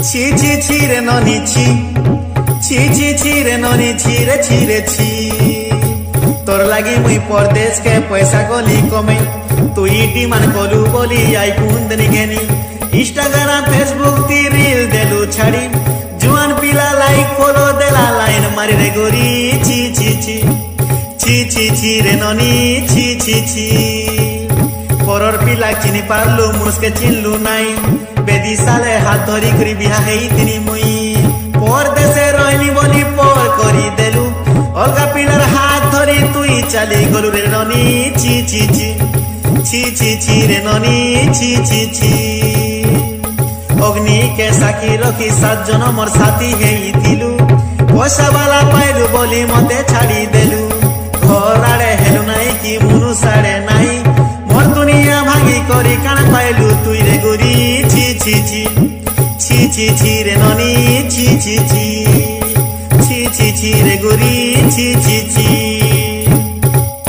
ছি ছি ছি রে ননি ছি, ছি ছি ছি রে ননি ছি রে ছি রে ছি। তোর লাগি মুই পরদেশ কে পয়সা গলি কমে, তুই ডিমান্ড কলু বলি আইফোন দেনি ঘেনি। ইনস্টাগ্রাম ফেসবুক তি রিল দেলু ছাড়ি, জুয়ান পিলা লাইক ফলো দেলা লাইন মারি রে গরি। ছি ছি ছি, ছি ছি ছি রে ননি ছি ছি ছি। পরর পিলা চিনি পারলু মুনুষকে চিনলু নাই, বেদি সালে হাত ধরি করি বিহা হেই তিনি মুই। পর দেশে রইলি বলি পর করি দেলু, অলগা পিলার হাত ধরি তুই চালি গলু রে ননি। ছি ছি ছি, ছি ছি ছি রে ননি ছি ছি ছি। অগ্নি কে সাক্ষী রখি 7 জনমর সাথী হেইতিলু, পয়সা বালা পাইলু বলি মতে ছাড়ি দেলু। ঘর আড়ে হেলু নাই কি মুনুষ আড়ে নাই, মোর দুনিয়া ভাঙি করি কাণ পাইলু তুই রে গরি। ছি ছি ছি, ছি ছি ছি রে ননি ছি ছি ছি, ছি ছি ছি রে গরি ছি ছি ছি।